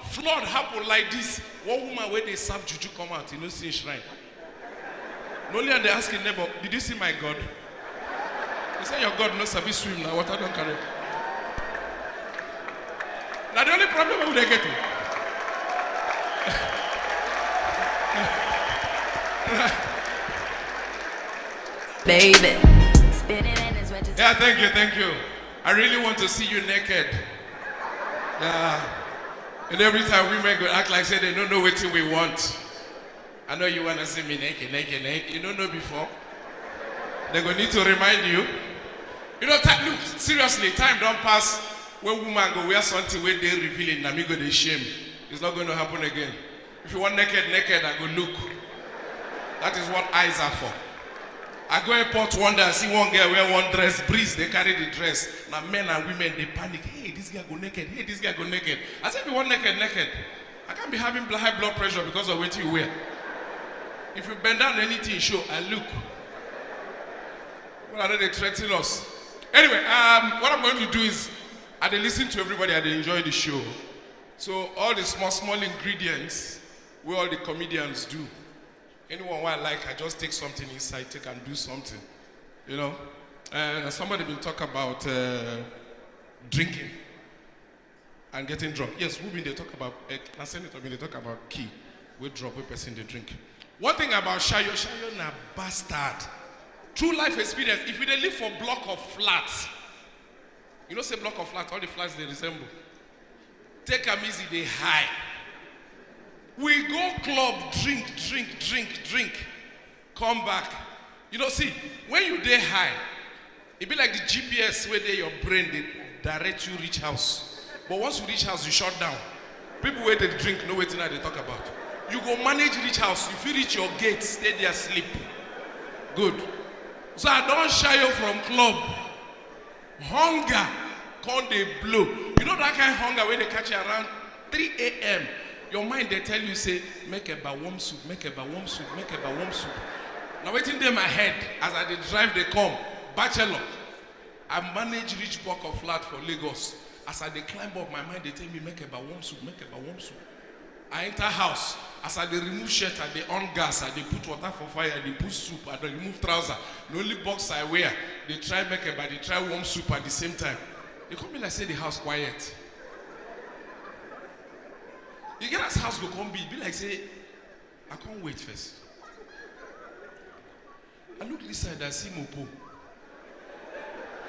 flood happen like this. One woman where they serve juju come out, you know, see shrine. Only and they asking neighbor, did you see my God? He said, your God no sabi swim now, water don't carry. Now the only problem who they get to. Baby. Yeah, thank you. I really want to see you naked. Yeah. And every time women go act like say they don't know what we want. I know you want to see me naked. You don't know before. They're going to need to remind you. You know, look, seriously, time don't pass when women go wear something where they revealing and me go they shame. It's not going to happen again. If you want naked, I go look. That is what eyes are for. I go airport one day, I see one girl wear one dress, breeze, they carry the dress. Now men and women, they panic. Hey, this guy go naked. Hey, this guy go naked. I said, if you want naked. I can't be having high blood pressure because of what you wear. If you bend down anything, show, I look. Well, I know they threaten us. Anyway, what I'm going to do is, I listen to everybody, I enjoy the show. So all the small ingredients, where all the comedians do. Anyone who I like, I just take something inside, take and do something. You know? Somebody been talk about drinking and getting drunk. Yes, who been they talk about, Senator been they talk about key. We drop a person they drink. One thing about Shayo na bastard. True life experience, if you dey live for block of flats, you know say block of flats, all the flats they resemble. Take them easy, they high. We go club, drink, come back. You know, see, when you dey high, it be like the GPS where they your brain, they direct you reach house. But once you reach house, you shut down. People where they drink, know what they talk about. You go manage reach house. If you reach your gate, stay there, sleep. Good. So I don't shy you from club. Hunger, can't they blow? You know that kind of hunger where they catch you around 3 a.m. Your mind, they tell you, say, make a warm soup, make a warm soup. Now waiting there in my head, as I drive, they come. Bachelor, I manage reach block of flat for Lagos. As I climb up, my mind, they tell me, make a warm soup. I enter house. As I remove shirt, I on gas, I put water for fire, I put soup, I remove trouser. The only box I wear, they try make a, but they try warm soup at the same time. They come in like say the house quiet. You get as house go come be like say, I can't wait first. I look this side, I see Mopo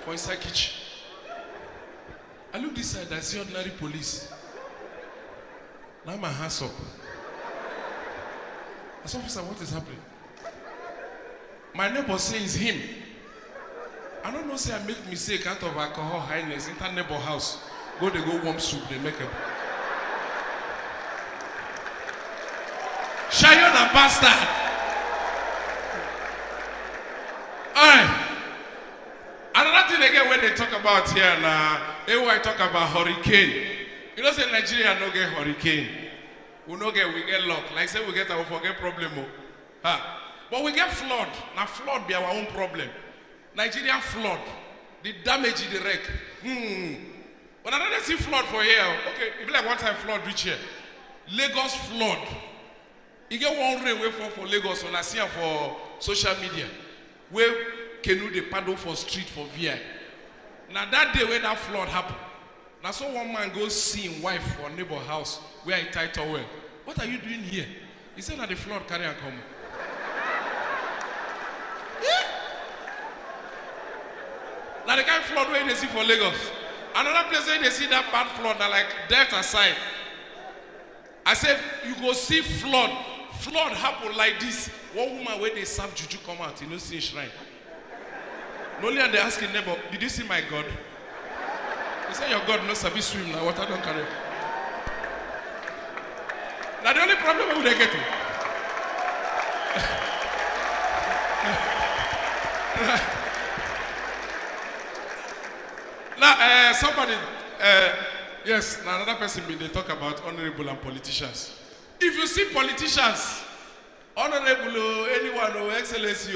for inside kitchen. I look this side, I see ordinary police. Now my hands up. As officer, what is happening? My neighbor says him. I don't know, say I make mistake out of alcohol highness. Enter neighbor house. They go warm soup, they make a. Shayo na bastard. Alright. Another thing again when they talk about here now, everyone talk about hurricane. You know say Nigeria no get hurricane. We get luck. Like say we get our forget problem. But we get flood. Now flood be our own problem. Nigerian flood. The damage in the wreck. But I don't see flood for here. Okay, it be like one time flood reach here. Lagos flood. You get one rain way for Lagos when I see her for social media. Where Kenu they paddle for street for VI. Now that day when that flood happened, now so one man goes see his wife for neighbor house where he tied towel. What are you doing here? He said that the flood carry and come. Yeah. Now the kind of flood where they see for Lagos. Another place where they see that bad flood, now like Delta side. I said you go see flood happen like this. One woman where they serve juju come out, you know, see shrine. Only and they asking neighbor, did you see my God? He said your God no sabi swim now, water don't carry. Now the only problem who they get to. Now somebody, yes, now another person they talk about honorable and politicians. If you see politicians, honorable anyone or excellency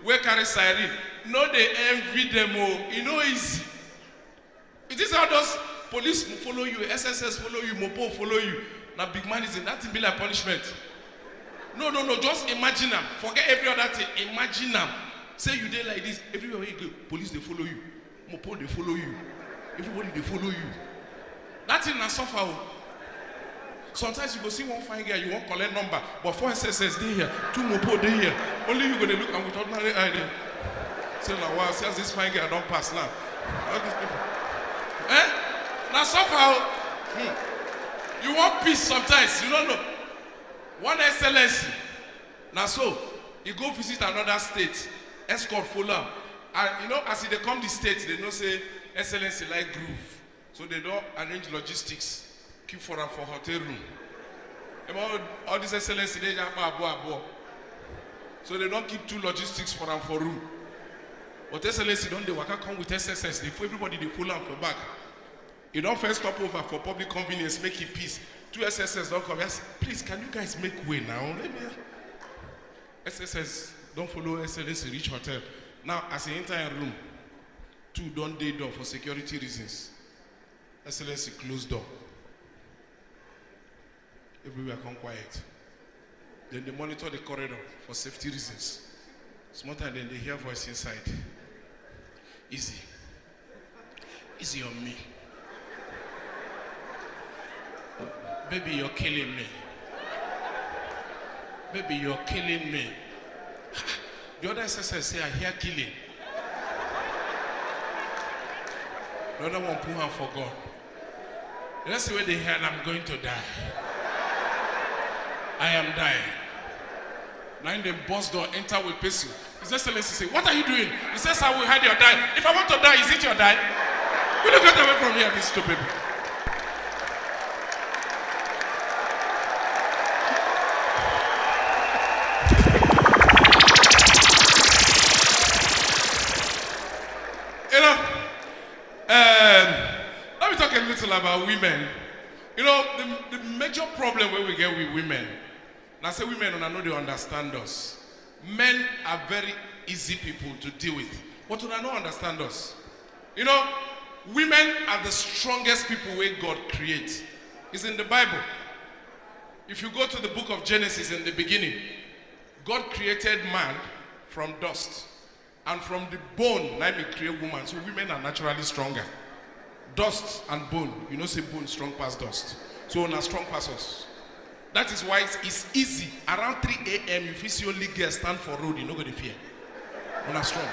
where carry siren, no they envy them. You know easy. It is how those police will follow you, SSS follow you, Mopo follow you. Now big man is in that thing be like punishment. No, just imagine them. Forget every other thing. Imagine them. Say you did like this. Everywhere you go, police they follow you. Mopo they follow you. Everybody they follow you. That thing na suffer. Sometimes you go see one fine girl, you won't collect number, but 4 SSS they here, 2 Mopo they here. Only you gonna look and with ordinary eye there. Say now, wow, see as this fine girl don't pass now. All these people. Now suffer. You want peace sometimes, you don't know. One excellency. Now so, you go visit another state, escort follow. And as they come to the state, they don't say excellency like groove. So they don't arrange logistics, keep for them for hotel room. All this excellency, they just abo. So they don't keep 2 logistics for them for room. But excellency don't they work come with SSS, they everybody they pull out for back. You don't first stop over for public convenience, make it peace. 2 SSS don't come. Yes, please, can you guys make way now? Let me. SSS don't follow SLS reach hotel. Now, as an entire room, 2 don't day door for security reasons. SLS closed door. Everywhere come quiet. Then they monitor the corridor for safety reasons. Small time, then they hear voice inside. Easy on me. Baby, you're killing me. Baby, you're killing me. The other SSS say, I hear killing. The other one put her for God. That's the way they heard, I'm going to die. I am dying. Now the boss door enter with pistol. His Excellency say, what are you doing? He says, I will hide your die. If I want to die, is it your die? Will you get away from here, these stupid people? Let me talk a little about women. The major problem where we get with women, and I say women, and I know they understand us. Men are very easy people to deal with, but they don't understand us. Women are the strongest people where God creates. It's in the Bible. If you go to the book of Genesis in the beginning, God created man from dust. And from the bone, now we create woman. So women are naturally stronger. Dust and bone. Say bone strong past dust. So na strong past us. That is why it's easy. Around 3 a.m. if you see only girls stand for road, you're not going to fear. Una strong.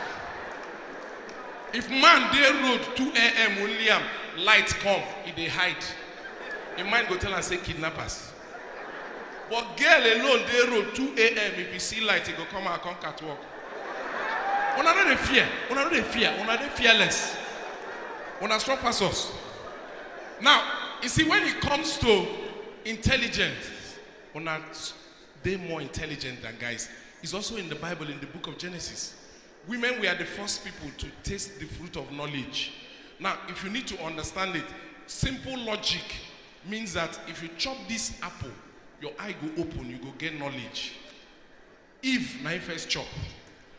If man they road 2 a.m. only light come, if they hide. A man go tell and say kidnappers. But girl alone they road 2 a.m. if you see light, he go come and come catwalk. Una no dey fear. Una no dey fear. Una dey fearless. Una strong past us. Now, you see, when it comes to intelligence, una they more intelligent than guys. It's also in the Bible, in the book of Genesis. Women were the first people to taste the fruit of knowledge. Now, if you need to understand it, simple logic means that if you chop this apple, your eye go open, you go get knowledge. Eve, na first chop.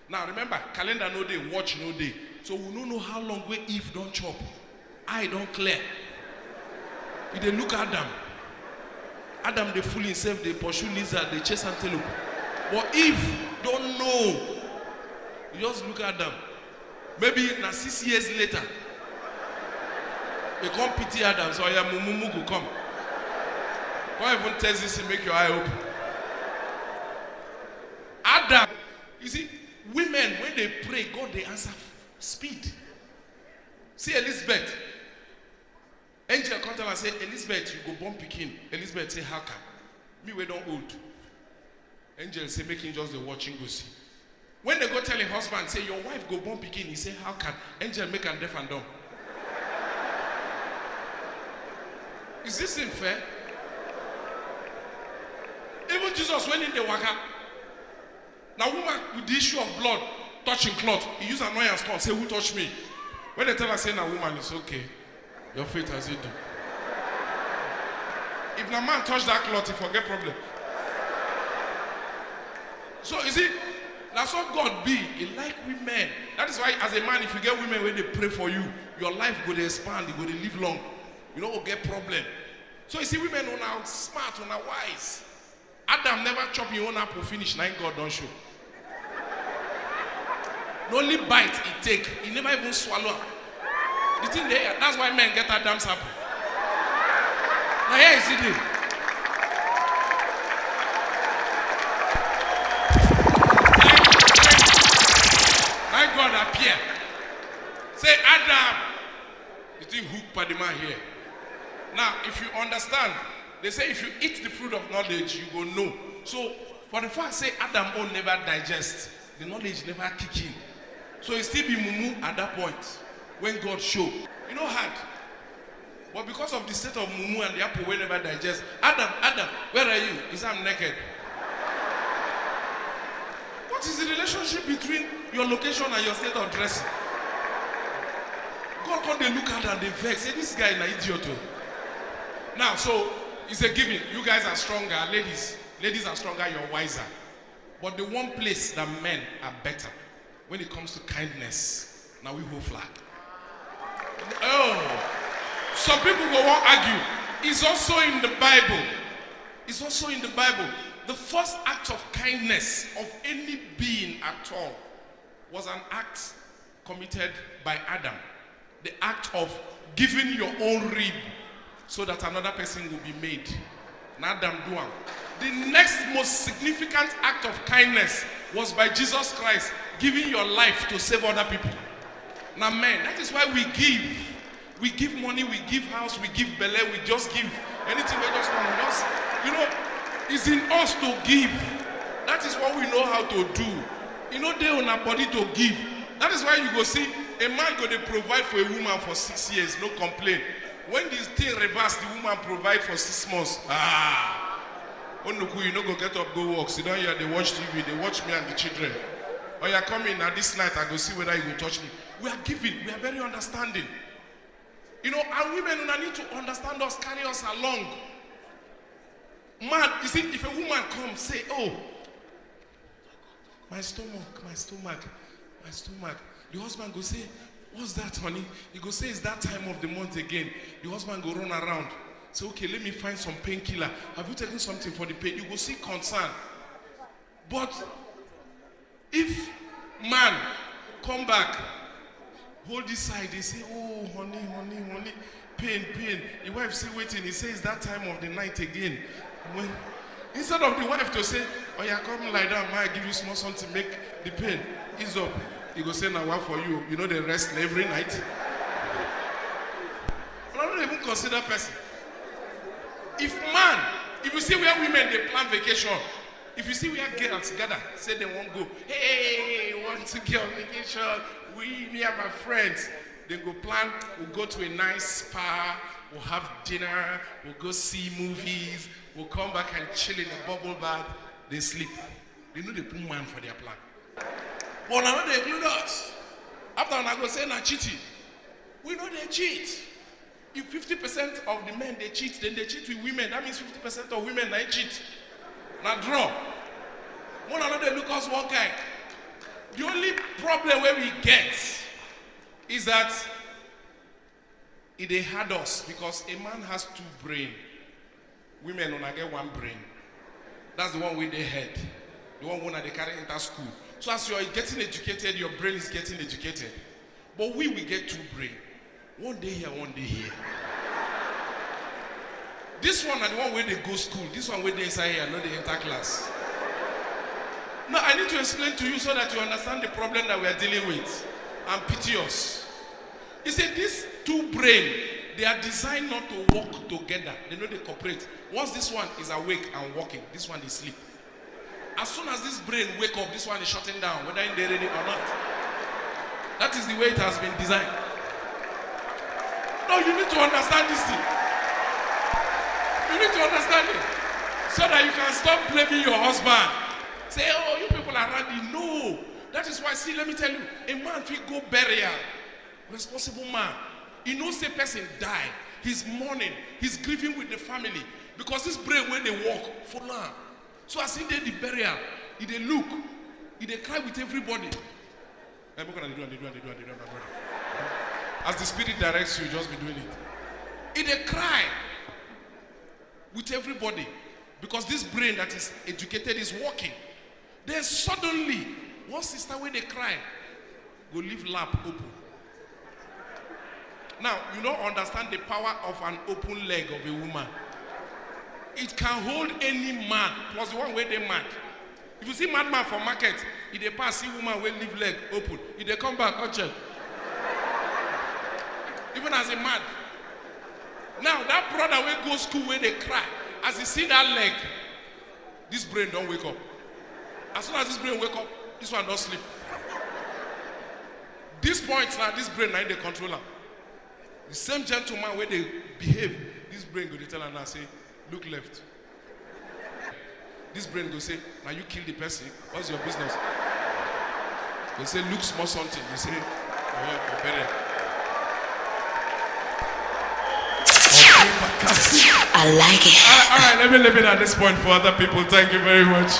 Now remember, calendar no day, watch no day. So we don't know how long where Eve don't chop. Eye don't clear. If they look at Adam they fool himself, they pursue lizard, they chase antelope. But Eve don't know. You just look at them. Maybe now 6 years later, they come pity Adam, so yeah, Mumumu go come. Don't even tell this to make your eye open. Adam, you see, women, when they pray, God, they answer speed. See Elizabeth. Angel come tell and say, Elizabeth, you go born pikin. Elizabeth say, how come? Me, we don't old. Angel say, make him just the watching go see. When they go tell a husband, say, your wife go born pikin, he say, how can? Angel make him deaf and dumb. Is this unfair? Even Jesus, when in the waka, now woman with the issue of blood touching cloth, he use annoyance to say, who touched me? When they tell her, say, now woman, it's okay. Your faith has it do. If the man touch that cloth, he forget problem. So you see, that's what God be. He like women. That is why, as a man, if you get women where they pray for you, your life will expand, you will live long. You know, we'll get problem. So you see, women who are smart, who are wise. Adam never chop your own apple finish, now God don't show. The only bite he take, he never even swallow. The thing there, that's why men get Adam's apple. Now here is it. Now God appear. Say, Adam, you think hook by the man here. Now, if you understand, they say if you eat the fruit of knowledge, you will know. So, for the fact say Adam own never digest, the knowledge never kick in. So it still be mumu at that point when God show. You know hard. But because of the state of mumu and the apple will never digest, Adam, where are you? He said, I'm naked. What is the relationship between your location and your state of dressing? God come, they look at and they vex. Say, this guy is an idiot. Now, so it's a giving. You guys are stronger, ladies. Ladies are stronger, you're wiser. But the one place that men are better when it comes to kindness, now we hold flag. Oh, some people go won't argue. It's also in the Bible. It's also in the Bible. The first act of kindness of any being at all was an act committed by Adam. The act of giving your own rib so that another person will be made. Adam Duan. The next most significant act of kindness was by Jesus Christ, giving your life to save other people. Now, men, that is why we give. We give money, we give house, we give belly, we just give anything we just want. Just, you know, it's in us to give. That is what we know how to do. You know, they on our body to give. That is why you go see a man go to provide for a woman for 6 years, no complaint. When this thing reverse, the woman provide for 6 months. You know, go get up, go walk. Sit down here, they watch TV, they watch me and the children. Or you are coming now this night, I go see whether you will touch me. We are giving, we are very understanding. You know, and women need to understand us, carry us along. Man, you see, if a woman comes, say, oh, my stomach, my stomach, my stomach. The husband go say, what's that, honey? He go say, it's that time of the month again. The husband go run around. Say, okay, let me find some painkiller. Have you taken something for the pain? You go see concern. But if man come back, hold this side, they say, oh, honey, honey, honey, pain, pain. The wife say, waiting. He says, that time of the night again. When, instead of the wife to say, oh, yeah, come lie down, man, I give you small something to make the pain ease up. He go say, now what for you? You know they rest every night. But I don't even consider person. If you see where women, they plan vacation. If you see where girls gather, say they won't go. Hey, want to go on vacation? Me and my friends. They go plan, we'll go to a nice spa, we'll have dinner, we'll go see movies, we'll come back and chill in a bubble bath. They sleep. They know they put man for their plan. But now they include us. After I go say, na cheating. We know they cheat. If 50% of the men they cheat, then they cheat with women. That means 50% of women they cheat. Now draw. One another they look us one kind. The only problem where we get is that they had us because a man has 2 brains. Women only get 1 brain. That's the one with their head. The one when they carry into school. So as you are getting educated, your brain is getting educated. But we get 2 brains. One day here, one day here. This one are the one where they go school. This one where they inside here, not the enter class. Now I need to explain to you so that you understand the problem that we are dealing with. And pity us. You see, these 2 brains, they are designed not to work together. They know they cooperate. Once this one is awake and working, this one is sleep. As soon as this brain wake up, this one is shutting down, whether they're ready or not. That is the way it has been designed. No, you need to understand this thing. You need to understand it. So that you can stop blaming your husband. Say, oh, you people are ready. No. That is why, see, let me tell you, a man if he go burial, responsible man, he knows a person die. He's mourning. He's grieving with the family. Because this brain, when they walk, for now. So as he did the burial, he they look, he they cry with everybody. As the spirit directs you, just be doing it. It dey cry with everybody because this brain that is educated is working. Then suddenly, one sister when they cry, go leave lap open. Now, you don't understand the power of an open leg of a woman. It can hold any man, plus the one where they mad. If you see madman for market, if they pass, see woman will leave leg open. If they come back, check. Even as a man. Now, that brother will go school where they cry. As he see that leg, this brain don't wake up. As soon as this brain wake up, this one don't sleep. This point now, this brain now they control her. The same gentleman where they behave, this brain go to tell her now, say, look left. This brain go say, now you kill the person, what's your business? They say, look small something. They say, oh, you're better. I like it. All right, let me leave it at this point for other people. Thank you very much.